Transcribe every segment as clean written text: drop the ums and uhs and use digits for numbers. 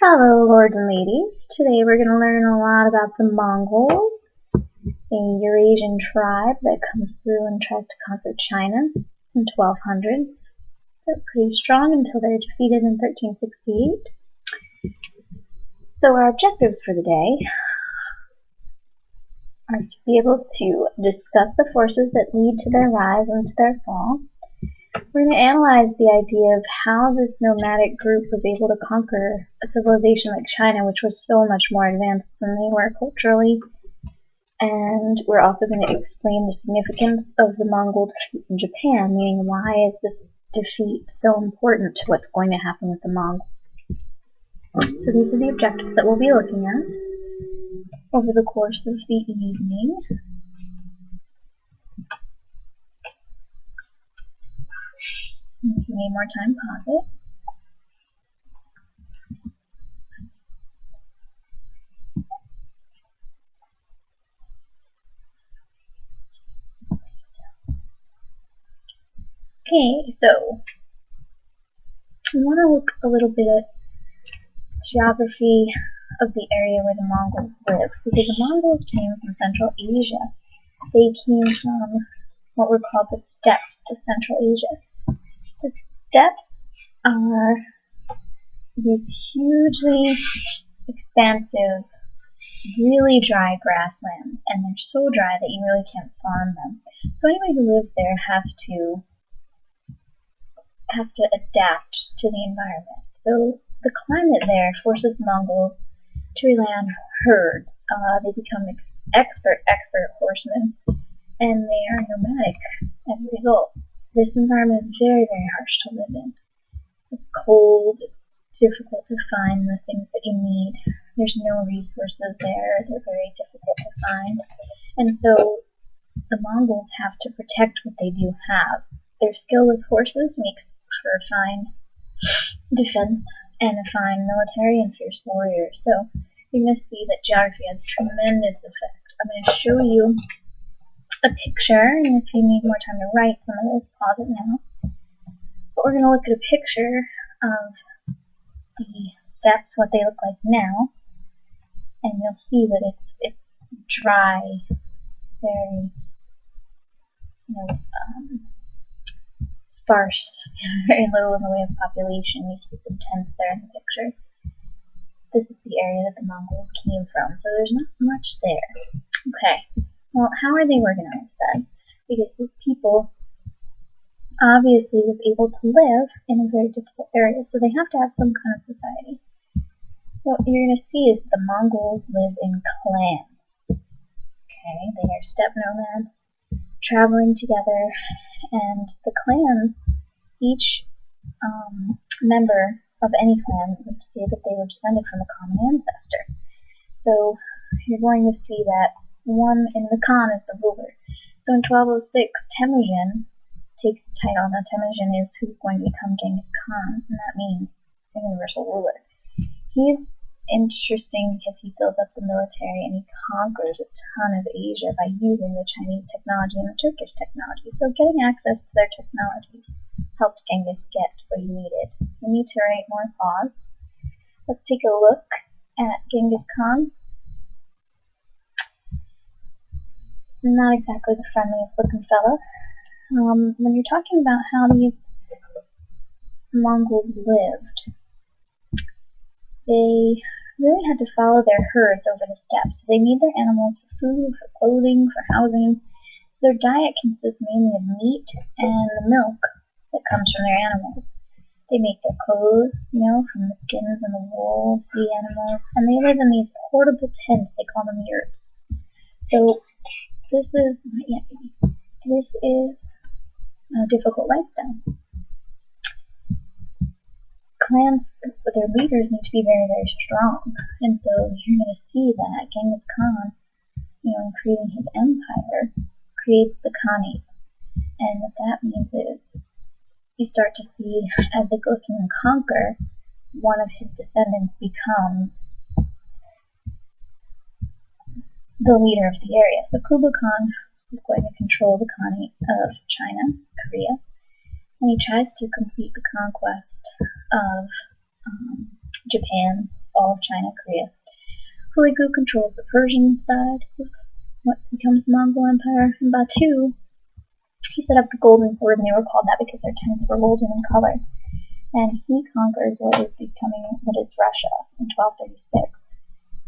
Hello, lords and ladies. Today we're going to learn a lot about the Mongols, a Eurasian tribe that comes through and tries to conquer China in 1200s. They're pretty strong until they're defeated in 1368. So our objectives for the day are to be able to discuss the forces that lead to their rise and to their fall. We're going to analyze the idea of how this nomadic group was able to conquer a civilization like China, which was so much more advanced than they were culturally. And we're also going to explain the significance of the Mongol defeat in Japan, meaning why is this defeat so important to what's going to happen with the Mongols. So these are the objectives that we'll be looking at over the course of the evening. If you need more time, pause it. Okay, so we want to look a little bit at geography of the area where the Mongols live, because the Mongols came from Central Asia. They came from what were called the steppes of Central Asia. The steppes are these hugely expansive, really dry grasslands, and they're so dry that you really can't farm them. So anyone who lives there has to adapt to the environment. So the climate there forces the Mongols to rely on herds. They become expert horsemen, and they are nomadic as a result. This environment is very, very harsh to live in. It's cold, it's difficult to find the things that you need. There's no resources there, they're very difficult to find. And so the Mongols have to protect what they do have. Their skill with horses makes for a fine defense and a fine military and fierce warriors. So you're going to see that geography has tremendous effect. I'm going to show you a picture, and if you need more time to write some of this, pause it now. But we're going to look at a picture of the steppes, what they look like now, and you'll see that it's dry, very, sparse, very little in the way of population. You see some tents there in the picture. This is the area that the Mongols came from, so there's not much there. Okay. Well, how are they organized then? Because these people obviously was able to live in a very difficult area, so they have to have some kind of society. What you're going to see is the Mongols live in clans. Okay, they are steppe nomads traveling together, and the clans, each member of any clan would say that they were descended from a common ancestor. So you're going to see that one in the Khan is the ruler. So in 1206, Temujin takes the title. Now Temujin is who's going to become Genghis Khan, and that means the universal ruler. He's interesting because he builds up the military and he conquers a ton of Asia by using the Chinese technology and the Turkish technology. So getting access to their technologies helped Genghis get what he needed. We need to write more, pause. Let's take a look at Genghis Khan. Not exactly the friendliest looking fella. When you're talking about how these Mongols lived, they really had to follow their herds over the steppes. So they need their animals for food, for clothing, for housing. So their diet consists mainly of meat and the milk that comes from their animals. They make their clothes, from the skins and the wool of the animals, and they live in these portable tents. They call them yurts. So this is a difficult lifestyle. Clans, their leaders need to be very, very strong, and so you're going to see that Genghis Khan, in creating his empire, creates the Khanate, and what that means is you start to see as they go through and conquer, one of his descendants becomes the leader of the area. So Kublai Khan is going to control the Khanate of China, Korea, and he tries to complete the conquest of Japan, all of China, Korea. Hulagu controls the Persian side of what becomes the Mongol Empire, and Batu, he set up the Golden Horde, and they were called that because their tents were golden in color. And he conquers what is Russia in 1236.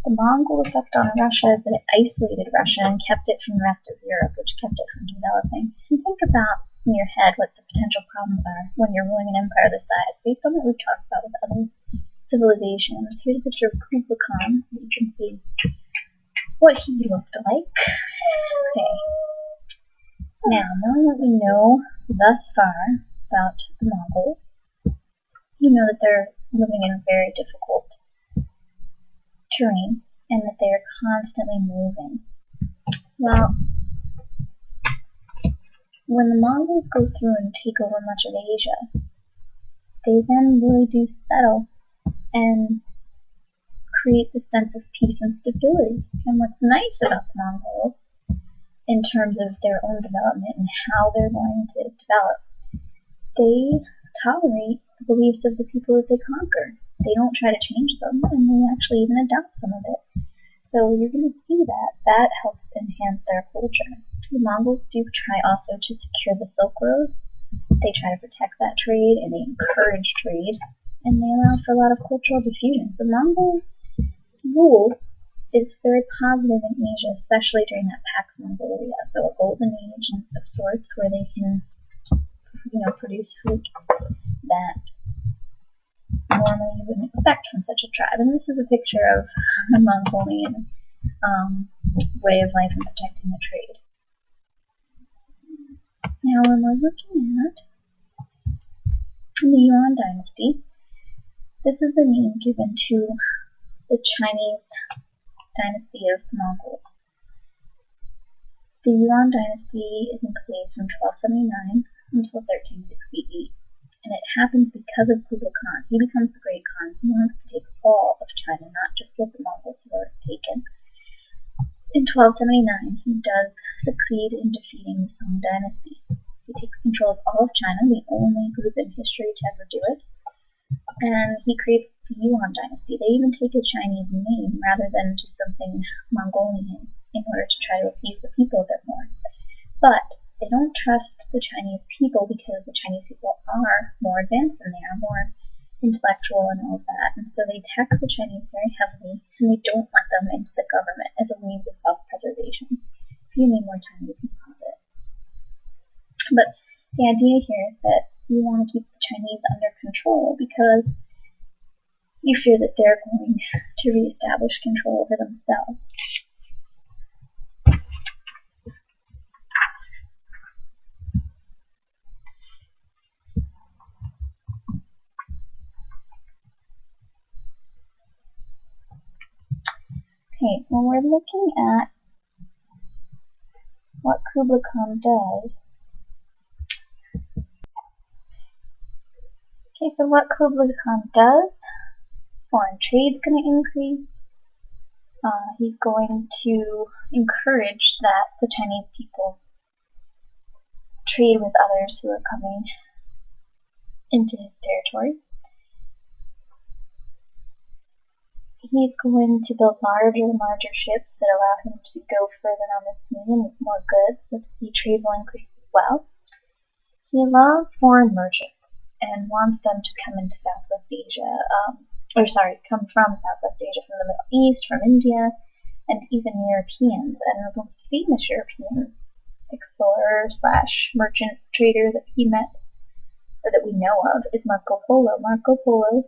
The Mongol effect on Russia is that it isolated Russia and kept it from the rest of Europe, which kept it from developing. And think about in your head what the potential problems are when you're ruling an empire this size, based on what we've talked about with other civilizations. Here's a picture of Kublai Khan, so you can see what he looked like. Okay. Now, knowing what we know thus far about the Mongols, you know that they're living in very difficult terrain and that they are constantly moving. Well, when the Mongols go through and take over much of Asia, they then really do settle and create this sense of peace and stability. And what's nice about the Mongols, in terms of their own development and how they're going to develop, they tolerate the beliefs of the people that they conquer. They don't try to change them, and they actually even adopt some of it. So you're going to see that. That helps enhance their culture. The Mongols do try also to secure the Silk Roads. They try to protect that trade, and they encourage trade, and they allow for a lot of cultural diffusion. So Mongol rule is very positive in Asia, especially during that Pax Mongolia, so a golden age of sorts where they can, produce food that normally you wouldn't expect from such a tribe. And this is a picture of the Mongolian way of life and protecting the trade. Now, when we're looking at the Yuan dynasty, this is the name given to the Chinese dynasty of the Mongols. The Yuan dynasty is in place from 1279 until 1368, and it happens because of Kublai Khan. He becomes the Great Khan. He wants to take all of China, not just what the Mongols were taken. In 1279, he does succeed in defeating the Song dynasty. He takes control of all of China, the only group in history to ever do it, and he creates the Yuan dynasty. They even take a Chinese name rather than do something Mongolian in order to try to appease the people a bit more. But they don't trust the Chinese people because the Chinese people are more advanced than they are, more intellectual and all of that. And so they tax the Chinese very heavily, and they don't let them into the government as a means of self-preservation. If you need more time, you can pause it. But the idea here is that you want to keep the Chinese under control because you fear that they're going to reestablish control over themselves. Okay, when we're looking at what Kublai Khan does, what Kublai Khan does, foreign trade's going to increase. He's going to encourage that the Chinese people trade with others who are coming into his territory. He's going to build larger and larger ships that allow him to go further on the sea and with more goods, so sea trade will increase as well. He loves foreign merchants and wants them to come into Southwest Asia, come from Southwest Asia, from the Middle East, from India, and even Europeans. And the most famous European explorer / merchant trader that he met, or that we know of, is Marco Polo. Marco Polo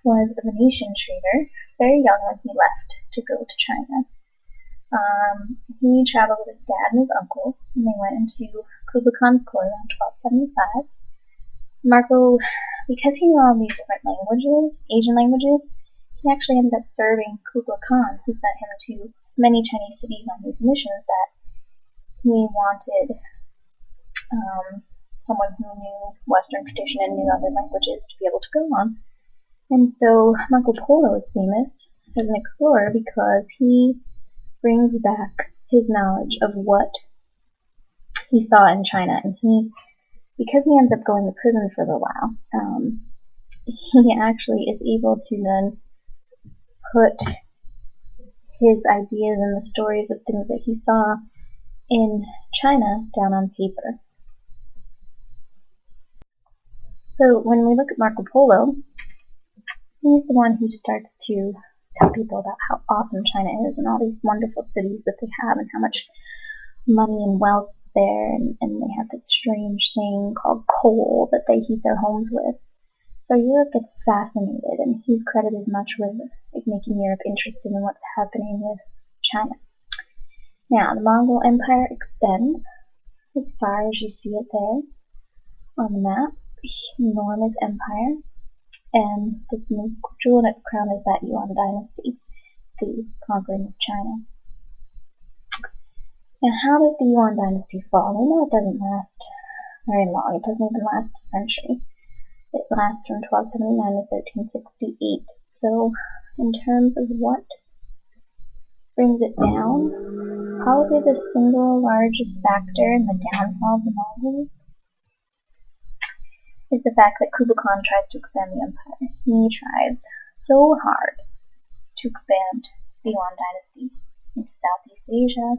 was a Venetian trader, very young when he left to go to China. He traveled with his dad and his uncle, and they went into Kublai Khan's court around 1275. Marco, because he knew all these different languages, Asian languages, he actually ended up serving Kublai Khan, who sent him to many Chinese cities on these missions that he wanted someone who knew Western tradition and knew other languages to be able to go on. And so Marco Polo is famous as an explorer because he brings back his knowledge of what he saw in China, and because he ends up going to prison for a little while, he actually is able to then put his ideas and the stories of things that he saw in China down on paper. So when we look at Marco Polo, he's the one who starts to tell people about how awesome China is and all these wonderful cities that they have and how much money and wealth there, and they have this strange thing called coal that they heat their homes with. So Europe gets fascinated, and he's credited much with making Europe interested in what's happening with China. Now, the Mongol Empire extends as far as you see it there on the map. Enormous empire, and the jewel in its crown is that Yuan dynasty, the conquering of China. Now, how does the Yuan dynasty fall? We know it doesn't last very long. It doesn't even last a century. It lasts from 1279 to 1368. So, in terms of what brings it down, probably the single largest factor in the downfall of the Mongols is the fact that Kublai Khan tries to expand the empire. He tries so hard to expand the Yuan dynasty into Southeast Asia.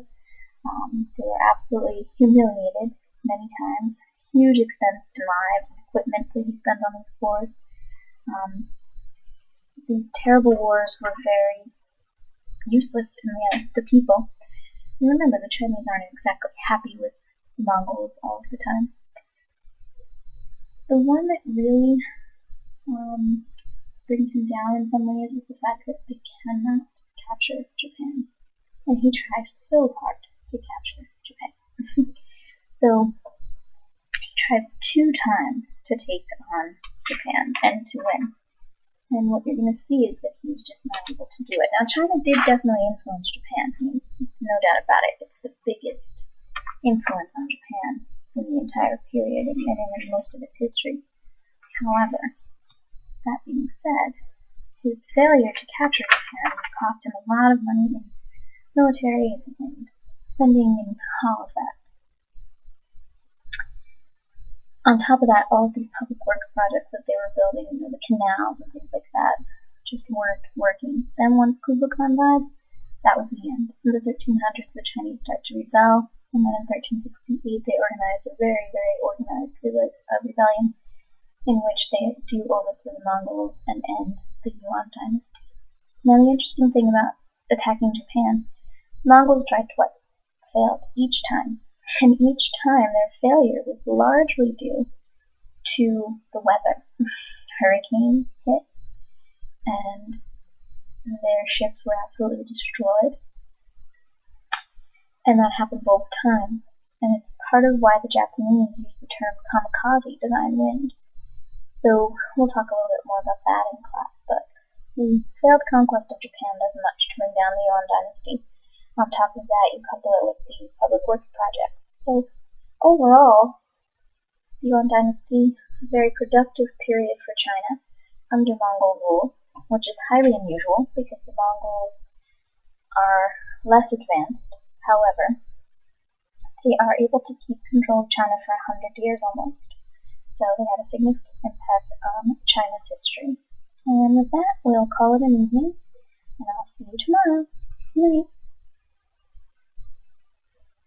They were absolutely humiliated many times. Huge expense in lives and equipment that he spends on his war. These terrible wars were very useless in the eyes of the people. And remember, the Chinese aren't exactly happy with the Mongols all of the time. The one that really brings him down in some ways is the fact that they cannot capture Japan. And he tries so hard to capture Japan. So he tries 2 times to take on Japan and to win. And what you're going to see is that he's just not able to do it. Now, China did definitely influence Japan. I mean, no doubt about it. It's the biggest influence on Japan in the entire period and in most of its history. However, that being said, his failure to capture Japan cost him a lot of money in military and spending and all of that. On top of that, all of these public works projects that they were building, the canals and things like that, just weren't working. Then once Kublai Khan died, that was the end. In the 1300s, the Chinese start to rebel, and then in 1368, they organized a very, very organized rebellion in which they do overthrow the Mongols and end the Yuan dynasty. Now, the interesting thing about attacking Japan, Mongols tried twice, failed each time, and each time their failure was largely due to the weather. Hurricanes hit, and their ships were absolutely destroyed. And that happened both times. And it's part of why the Japanese use the term kamikaze, divine wind. So we'll talk a little bit more about that in class, but the failed conquest of Japan does much to bring down the Yuan dynasty. On top of that, you couple it with the public works project. So overall, the Yuan dynasty, a very productive period for China under Mongol rule, which is highly unusual because the Mongols are less advanced. However, they are able to keep control of China for 100 years almost. So they had a significant impact on China's history. And with that, we'll call it an evening, and I'll see you tomorrow. Good night.